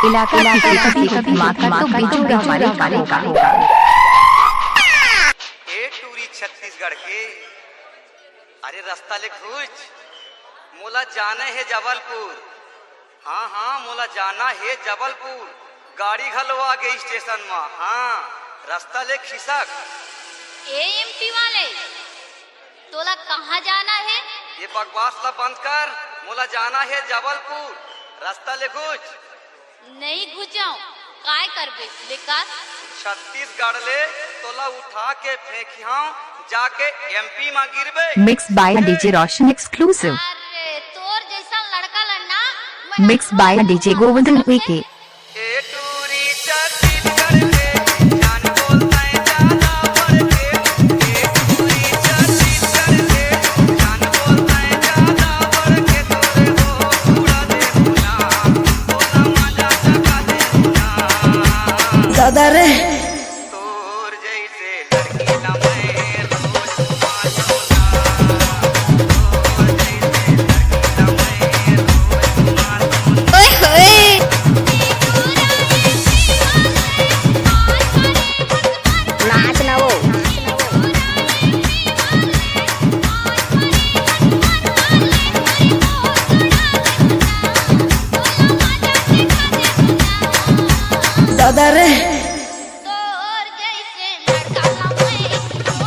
इलाका कभी कभी माथा तो बिजोरा वाले काले का होगा। ए टूरी छत्तीसगढ़ के अरे रास्ता ले खोज मोला जाना है जबलपुर। हाँ हाँ मोला जाना है जबलपुर। गाड़ी घलो आ गई स्टेशन में। हाँ रास्ता ले खिसक। ए एमपी वाले तोला कहाँ जाना है? ये बकवास ला बंद कर। मोला जाना है जबलपुर। रास्ता ले घुस। नहीं घुस जाऊं काय करबे लेकर? छत्तीसगढ़ ले तोला उठा के फेंकियां जाके एमपी में गिरबे। Mix by DJ Roshan exclusive. अरे तोर जैसा लड़का लड़ना मिक्स बाय डीजे गोवर्धन के। ए टूरी छत्तीसगढ़ के जान बोलता है ज्यादा बढ़ के। ए टूरी छत्तीसगढ़ के जान बोलता है ज्यादा बढ़ के। तोरे हो उड़ा दे भुला तोला मजा चखा दे भुला। दादा रे तोर जैसे लड़की ना मैं रोज मारूंगा। तोर जैसे लड़की ना मैं रोज मारूंगा। ओए होए नाच ना वो दादा रे तोर जैसे लड़का मैं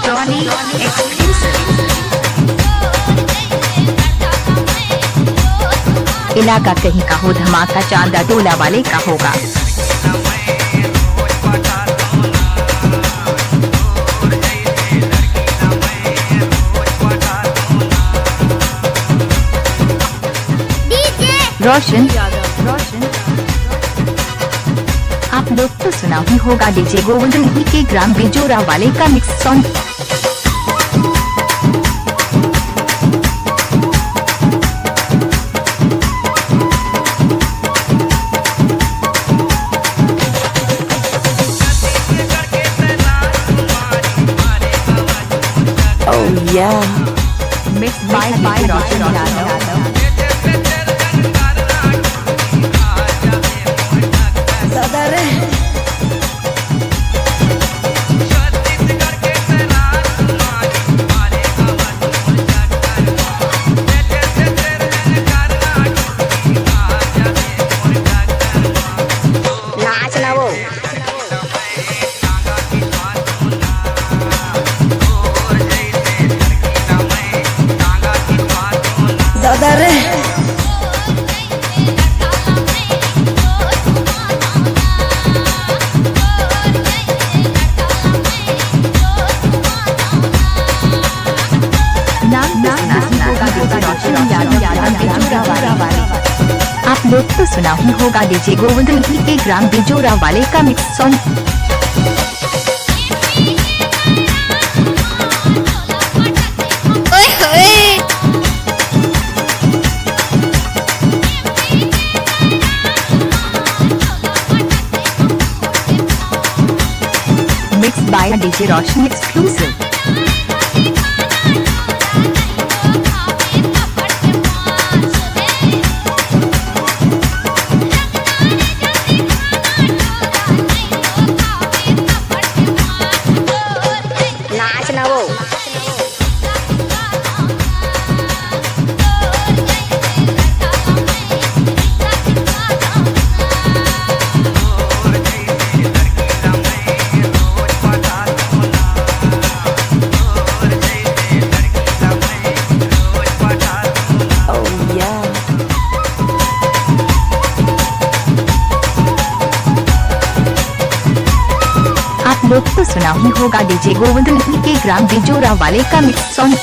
जॉनी एक्सक्लूसिव। इलाका कहीं का हो धमाका चांदा डोला वाले का होगा। रोशन आप लोग तो सुना ही होगा डीजे गोवर्धन के ग्राम बिजोरा वाले का मिक्स सॉन्ग। ओह या मिक्स बाय रोशन यादव। दादा रे नाच ना वो दादा रे आप लोग तो सुना ही होगा डीजे गोवर्धन के ग्राम बिजोरा वाले का मिक्स सॉन्ग। ओए होए mix by DJ Roshan exclusive. नाच ना वो ओह या आप लोग तो सुना ही होगा डीजे गोवर्धन के ग्राम बिजोरा वाले का मिक्स सॉन्ग।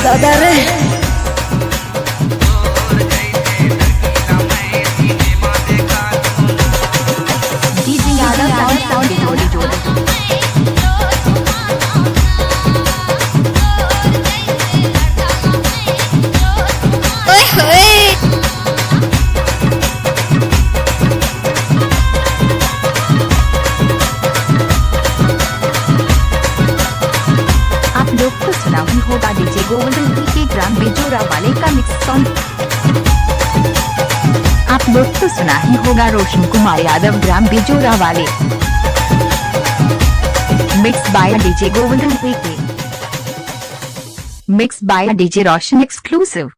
दादा रे गोवर्धन के ग्राम बिजोरा वाले का मिक्स सॉन्ग। आप लोग तो सुना ही होगा रोशन कुमार यादव ग्राम बिजोरा वाले। मिक्स बाय डीजे गोवर्धन के। Mix by DJ Roshan exclusive.